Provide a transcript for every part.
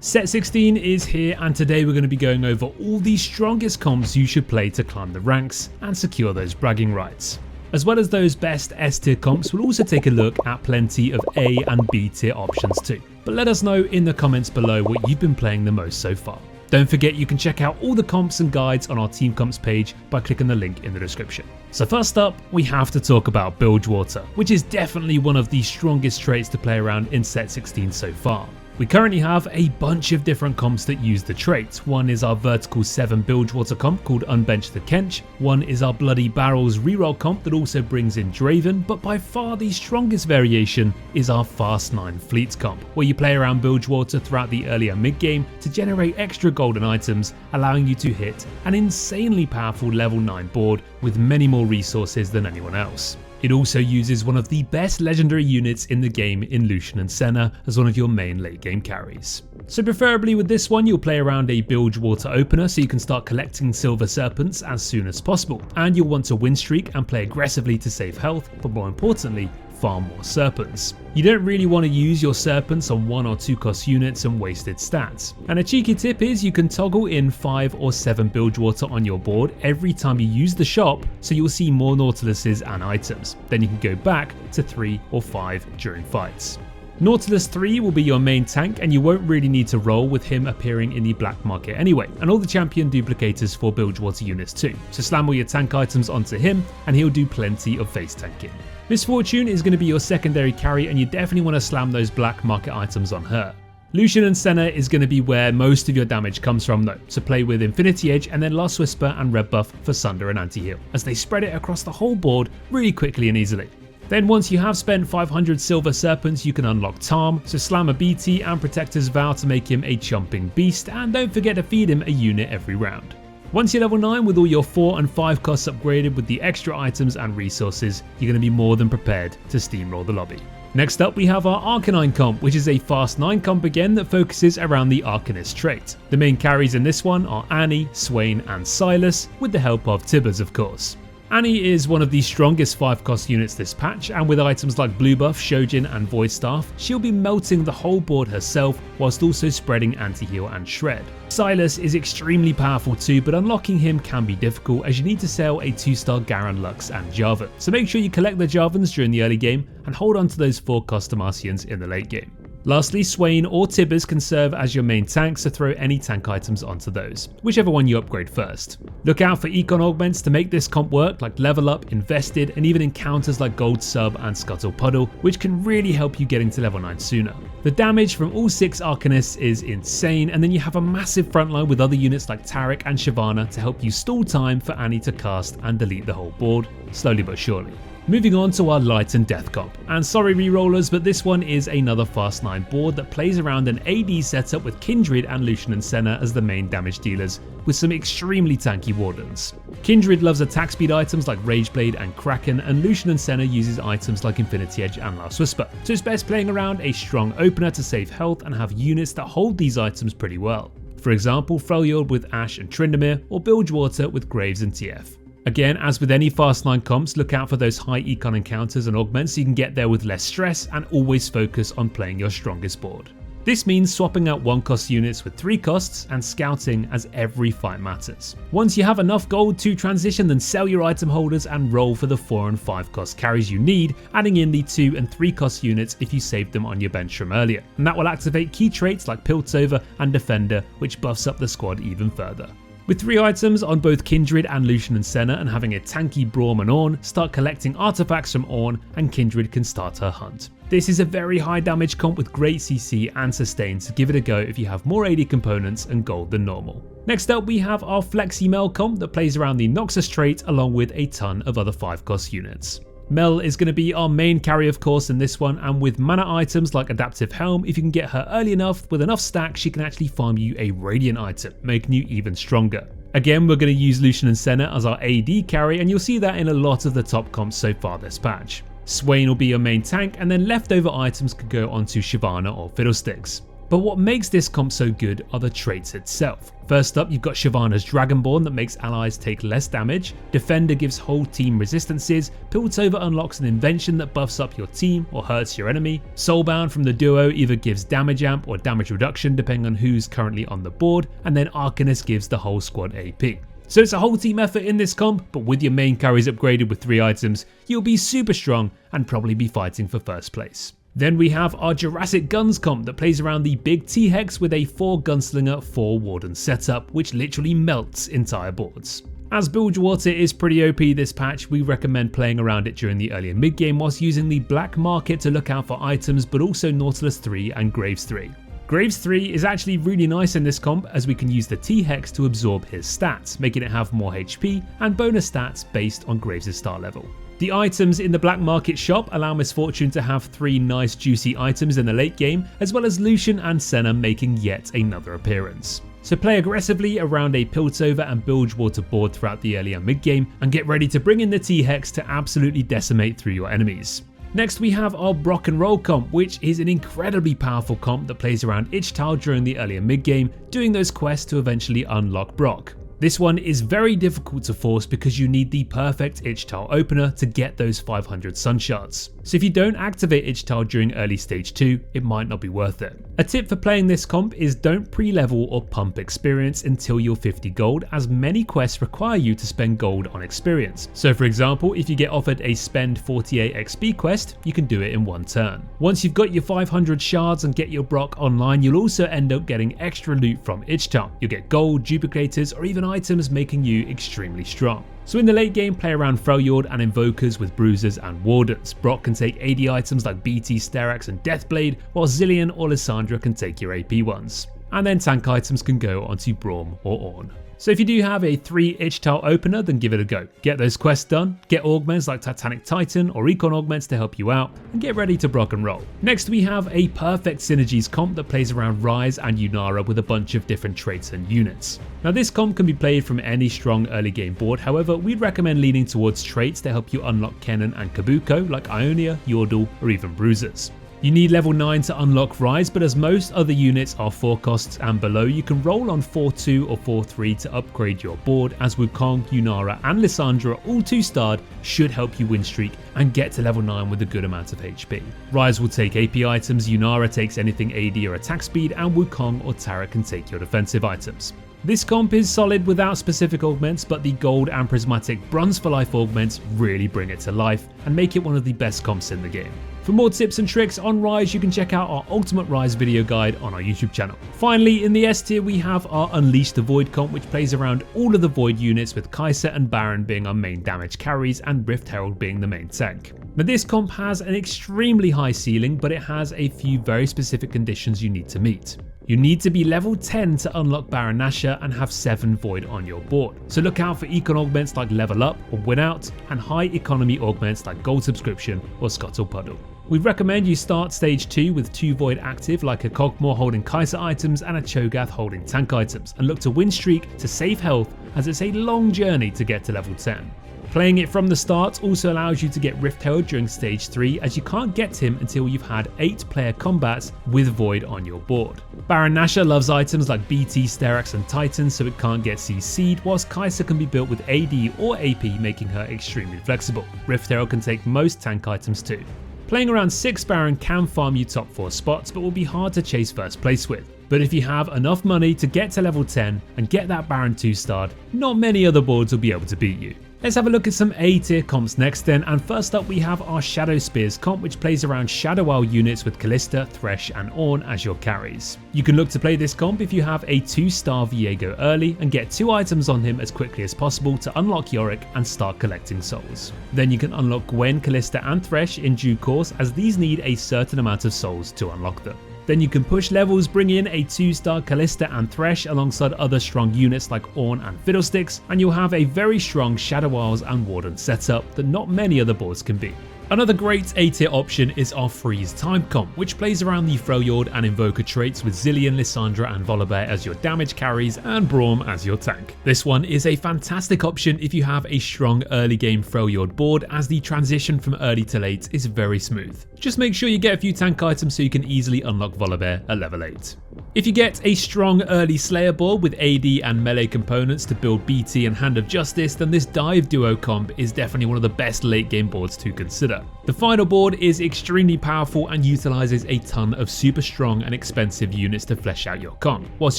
Set 16 is here, and today we're going to be going over all the strongest comps you should play to climb the ranks and secure those bragging rights. As well as those best S tier comps, we'll also take a look at plenty of A and B tier options too. But let us know in the comments below what you've been playing the most so far. Don't forget you can check out all the comps and guides on our Team Comps page by clicking the link in the description. So first up, we have to talk about Bilgewater, which is definitely one of the strongest traits to play around in Set 16 so far. We currently have a bunch of different comps that use the trait. One is our vertical 7 Bilgewater comp called Unbench the Kench. One is our Bloody Barrels reroll comp that also brings in Draven, but by far the strongest variation is our Fast 9 Fleets comp, where you play around Bilgewater throughout the earlier mid game to generate extra golden items, allowing you to hit an insanely powerful level 9 board with many more resources than anyone else. It also uses one of the best legendary units in the game in Lucian and Senna as one of your main late game carries. So preferably with this one you'll play around a Bilgewater opener so you can start collecting silver serpents as soon as possible, and you'll want to win streak and play aggressively to save health, but more importantly farm more serpents. You don't really want to use your serpents on 1 or 2 cost units and wasted stats. And a cheeky tip is you can toggle in 5 or 7 Bilgewater on your board every time you use the shop, so you'll see more Nautiluses and items. Then you can go back to 3 or 5 during fights. Nautilus 3 will be your main tank, and you won't really need to roll with him appearing in the black market anyway, and all the champion duplicators for Bilgewater units too. So slam all your tank items onto him and he'll do plenty of face tanking. Misfortune is going to be your secondary carry, and you definitely want to slam those black market items on her. Lucian and Senna is going to be where most of your damage comes from though, so play with Infinity Edge and then Last Whisper and Red Buff for Sunder and Anti-Heal, as they spread it across the whole board really quickly and easily. Then once you have spent 500 silver serpents you can unlock Tarm, so slam a BT and Protector's Vow to make him a chomping beast, and don't forget to feed him a unit every round. Once you're level 9 with all your 4 and 5 costs upgraded with the extra items and resources, you're going to be more than prepared to steamroll the lobby. Next up we have our Arcanine comp, which is a Fast 9 comp again that focuses around the Arcanist trait. The main carries in this one are Annie, Swain and Sylas, with the help of Tibbers of course. Annie is one of the strongest 5 cost units this patch, and with items like Blue Buff, Shojin and Void Staff, she'll be melting the whole board herself whilst also spreading Anti-Heal and Shred. Sylas is extremely powerful too, but unlocking him can be difficult as you need to sell a 2-star Garen Lux and Jarvan, so make sure you collect the Jarvans during the early game and hold on to those 4 cost Demacians in the late game. Lastly, Swain or Tibbers can serve as your main tank, so throw any tank items onto those, whichever one you upgrade first. Look out for econ augments to make this comp work, like Level Up, Invested, and even encounters like Gold Sub and Scuttle Puddle, which can really help you getting to level 9 sooner. The damage from all 6 Arcanists is insane, and then you have a massive frontline with other units like Taric and Shyvana to help you stall time for Annie to cast and delete the whole board, slowly but surely. Moving on to our Light and Death comp, and sorry rerollers, but this one is another Fast 9 board that plays around an AD setup with Kindred and Lucian and Senna as the main damage dealers, with some extremely tanky Wardens. Kindred loves attack speed items like Rageblade and Kraken, and Lucian and Senna uses items like Infinity Edge and Last Whisper, so it's best playing around a strong opener to save health and have units that hold these items pretty well. For example, Freljord with Ashe and Tryndamere, or Bilgewater with Graves and TF. Again, as with any Fast 9 comps, look out for those high econ encounters and augments so you can get there with less stress, and always focus on playing your strongest board. This means swapping out 1 cost units with 3 costs and scouting as every fight matters. Once you have enough gold to transition, then sell your item holders and roll for the 4 and 5 cost carries you need, adding in the 2 and 3 cost units if you saved them on your bench from earlier. And that will activate key traits like Piltover and Defender, which buffs up the squad even further. With 3 items on both Kindred and Lucian and Senna, and having a tanky Braum and Ornn, start collecting artifacts from Ornn and Kindred can start her hunt. This is a very high damage comp with great CC and sustain, so give it a go if you have more AD components and gold than normal. Next up we have our Flexi Mel comp that plays around the Noxus trait along with a ton of other 5 cost units. Mel is going to be our main carry of course in this one, and with mana items like Adaptive Helm, if you can get her early enough with enough stacks she can actually farm you a Radiant item, making you even stronger. Again, we're going to use Lucian and Senna as our AD carry, and you'll see that in a lot of the top comps so far this patch. Swain will be your main tank, and then leftover items could go onto Shyvana or Fiddlesticks. But what makes this comp so good are the traits itself. First up, you've got Shyvana's Dragonborn that makes allies take less damage, Defender gives whole team resistances, Piltover unlocks an invention that buffs up your team or hurts your enemy, Soulbound from the duo either gives damage amp or damage reduction depending on who's currently on the board, and then Arcanist gives the whole squad AP. So it's a whole team effort in this comp, but with your main carries upgraded with 3 items, you'll be super strong and probably be fighting for first place. Then we have our Jurassic Guns comp that plays around the big T-Hex with a 4 Gunslinger 4 Warden setup, which literally melts entire boards. As Bilgewater is pretty OP this patch, we recommend playing around it during the early and mid game whilst using the black market to look out for items, but also Nautilus 3 and Graves 3. Graves 3 is actually really nice in this comp as we can use the T-Hex to absorb his stats, making it have more HP and bonus stats based on Graves' start level. The items in the black market shop allow Misfortune to have 3 nice juicy items in the late game, as well as Lucian and Senna making yet another appearance. So play aggressively around a Piltover and Bilgewater board throughout the early and mid game, and get ready to bring in the T-Hex to absolutely decimate through your enemies. Next we have our Brock and Roll comp, which is an incredibly powerful comp that plays around Ixtal during the early and mid game, doing those quests to eventually unlock Brock. This one is very difficult to force because you need the perfect Ixtal opener to get those 500 sun shards. So if you don't activate Ixtal during early stage 2, it might not be worth it. A tip for playing this comp is don't pre-level or pump experience until you're 50 gold, as many quests require you to spend gold on experience. So for example, if you get offered a spend 48 XP quest, you can do it in 1 turn. Once you've got your 500 shards and get your Brock online, you'll also end up getting extra loot from Ixtal. You'll get gold, duplicators, or even items making you extremely strong. So in the late game, play around Freljord and Invokers with Bruisers and Wardens. Brock can take AD items like BT, Sterax and Deathblade, while Zilean or Lissandra can take your AP ones. And then tank items can go onto Braum or Ornn. So if you do have a 3 Ixtal opener, then give it a go. Get those quests done, get augments like Titanic Titan or Recon augments to help you out, and get ready to Brock and roll. Next we have a perfect synergies comp that plays around RYZE and Yunara with a bunch of different traits and units. Now this comp can be played from any strong early game board, however we'd recommend leaning towards traits to help you unlock Kennen and Kabuko like Ionia, Yordle or even Bruisers. You need level 9 to unlock RYZE, but as most other units are 4 costs and below, you can roll on 4-2 or 4-3 to upgrade your board, as Wukong, Yunara and Lissandra all 2-starred should help you win streak and get to level 9 with a good amount of HP. RYZE will take AP items, Yunara takes anything AD or attack speed, and Wukong or Tara can take your defensive items. This comp is solid without specific augments, but the gold and prismatic bronze for life augments really bring it to life and make it one of the best comps in the game. For more tips and tricks on RYZE, you can check out our Ultimate RYZE video guide on our YouTube channel. Finally, in the S tier we have our Unleash the Void comp, which plays around all of the Void units, with Kai'Sa and Baron being our main damage carries and Rift Herald being the main tank. Now this comp has an extremely high ceiling, but it has a few very specific conditions you need to meet. You need to be level 10 to unlock Baron Nashor and have 7 Void on your board. So look out for econ augments like Level Up or Win Out, and high economy augments like Gold Subscription or Scuttle Puddle. We recommend you start stage 2 with 2 Void active, like a Kog'Maw holding Kai'Sa items and a Cho'Gath holding tank items, and look to win streak to save health, as it's a long journey to get to level 10. Playing it from the start also allows you to get Rift Herald during stage 3, as you can't get him until you've had 8 player combats with Void on your board. Baron Nashor loves items like BT, Sterax and Titan, so it can't get CC'd, whilst Kai'Sa can be built with AD or AP, making her extremely flexible. Rift Herald can take most tank items too. Playing around 6 Baron can farm you top 4 spots, but will be hard to chase first place with. But if you have enough money to get to level 10 and get that Baron 2-starred, not many other boards will be able to beat you. Let's have a look at some A tier comps next then, and first up we have our Shadow Spears comp, which plays around Shadow Isle units with Kalista, Thresh and Ornn as your carries. You can look to play this comp if you have a 2-star Viego early and get 2 items on him as quickly as possible to unlock Yorick and start collecting souls. Then you can unlock Gwen, Kalista and Thresh in due course, as these need a certain amount of souls to unlock them. Then you can push levels, bring in a 2-star Kalista and Thresh alongside other strong units like Ornn and Fiddlesticks, and you'll have a very strong Shadow Isles and Warden setup that not many other boards can beat. Another great A tier option is our Freeze Time comp, which plays around the Freljord and Invoker traits with Zilean, Lissandra and Volibear as your damage carries and Braum as your tank. This one is a fantastic option if you have a strong early game Freljord board, as the transition from early to late is very smooth. Just make sure you get a few tank items so you can easily unlock Volibear at level 8. If you get a strong early Slayer board with AD and melee components to build BT and Hand of Justice, then this Dive Duo comp is definitely one of the best late game boards to consider. The final board is extremely powerful and utilizes a ton of super strong and expensive units to flesh out your comp, whilst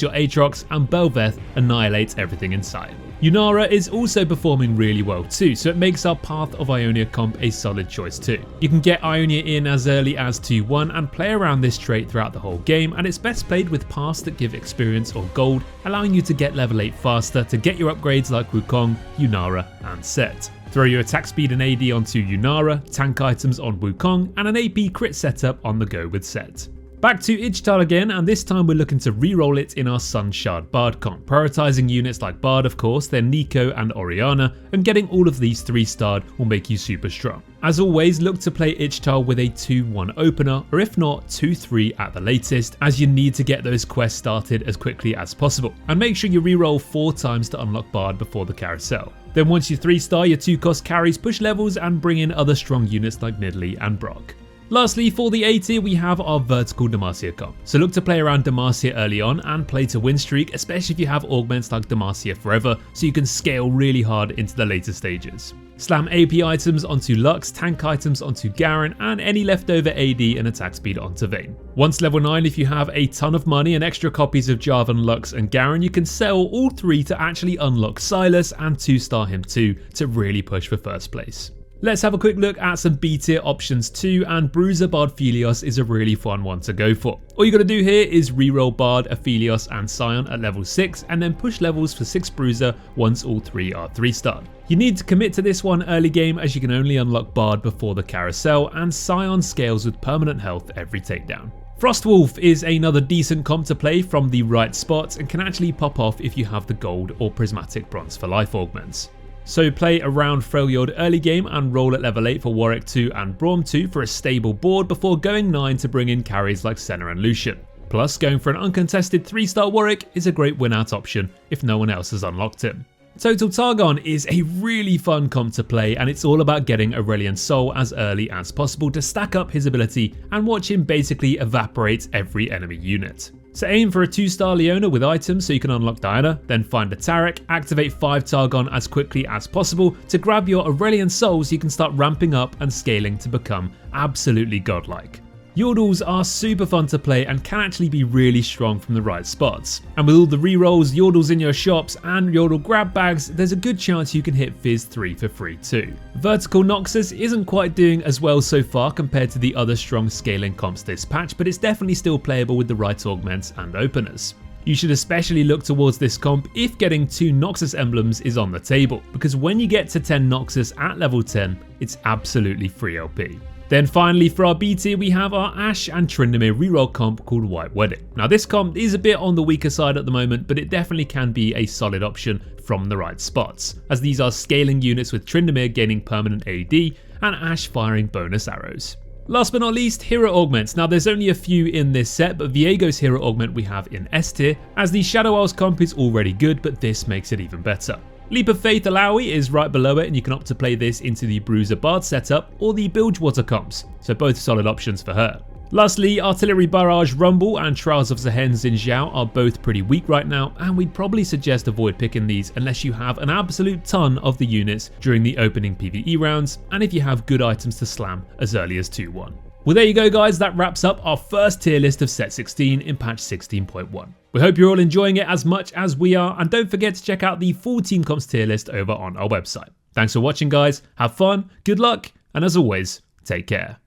your Aatrox and Bel'Veth annihilate everything in sight. Yunara is also performing really well too, so it makes our Path of Ionia comp a solid choice too. You can get Ionia in as early as 2-1 and play around this trait throughout the whole game, and it's best played with paths that give experience or gold, allowing you to get level 8 faster to get your upgrades like Wukong, Yunara and Sett. Throw your attack speed and AD onto Yunara, tank items on Wukong, and an AP crit setup on the go with Sett. Back to Ixtal again, and this time we're looking to reroll it in our Sun Shard Bard comp, prioritising units like Bard of course, then Nico and Orianna, and getting all of these 3-starred will make you super strong. As always, look to play Ixtal with a 2-1 opener, or if not 2-3 at the latest, as you need to get those quests started as quickly as possible. And make sure you reroll 4 times to unlock Bard before the carousel. Then once you 3-star your 2-cost carries, push levels and bring in other strong units like Nidalee and Brock. Lastly, for the A tier, we have our vertical DEMACIA comp. So look to play around DEMACIA early on and play to win streak, especially if you have augments like DEMACIA Forever, so you can scale really hard into the later stages. Slam AP items onto Lux, tank items onto Garen, and any leftover AD and attack speed onto Vayne. Once level 9, if you have a ton of money and extra copies of Jarvan, Lux and Garen, you can sell all 3 to actually unlock Sylas and 2-star him too to really push for first place. Let's have a quick look at some B tier options too, and Bruiser Bard Phelios is a really fun one to go for. All you gotta do here is reroll Bard, Aphelios and Scion at level 6 and then push levels for 6 Bruiser once all 3 are 3-starred. You need to commit to this one early game as you can only unlock Bard before the carousel, and Scion scales with permanent health every takedown. Frostwolf is another decent comp to play from the right spots and can actually pop off if you have the gold or prismatic bronze for life augments. So play around Freljord early game and roll at level 8 for Warwick 2 and Braum 2 for a stable board before going 9 to bring in carries like Senna and Lucian. Plus, going for an uncontested 3-star Warwick is a great win out option if no one else has unlocked him. Total Targon is a really fun comp to play, and it's all about getting Aurelion Sol as early as possible to stack up his ability and watch him basically evaporate every enemy unit. So aim for a 2-star Leona with items so you can unlock Diana, then find a Taric, activate 5 Targon as quickly as possible to grab your Aurelion Sol so you can start ramping up and scaling to become absolutely godlike. Yordles are super fun to play and can actually be really strong from the right spots. And with all the rerolls, Yordles in your shops and Yordle grab bags, there's a good chance you can hit Fizz 3 for free too. Vertical Noxus isn't quite doing as well so far compared to the other strong scaling comps this patch, but it's definitely still playable with the right augments and openers. You should especially look towards this comp if getting 2 Noxus emblems is on the table, because when you get to 10 Noxus at level 10, it's absolutely free LP. Then finally for our B tier we have our Ashe and Tryndamere reroll comp called White Wedding. Now this comp is a bit on the weaker side at the moment, but it definitely can be a solid option from the right spots, as these are scaling units with Tryndamere gaining permanent AD and Ashe firing bonus arrows. Last but not least, hero augments. Now there's only a few in this set, but Viego's hero augment we have in S tier, as the Shadow Isles comp is already good, but this makes it even better. Leap of Faith Alawi is right below it, and you can opt to play this into the Bruiser Bard setup or the Bilgewater Comps, so both solid options for her. Lastly, Artillery Barrage Rumble and Trials of Zehen Xin Zhao are both pretty weak right now, and we'd probably suggest avoid picking these unless you have an absolute ton of the units during the opening PvE rounds, and if you have good items to slam as early as 2-1. Well, there you go guys, that wraps up our first tier list of Set 16 in patch 16.1. We hope you're all enjoying it as much as we are, and don't forget to check out the full Team Comps tier list over on our website. Thanks for watching guys, have fun, good luck, and as always, take care.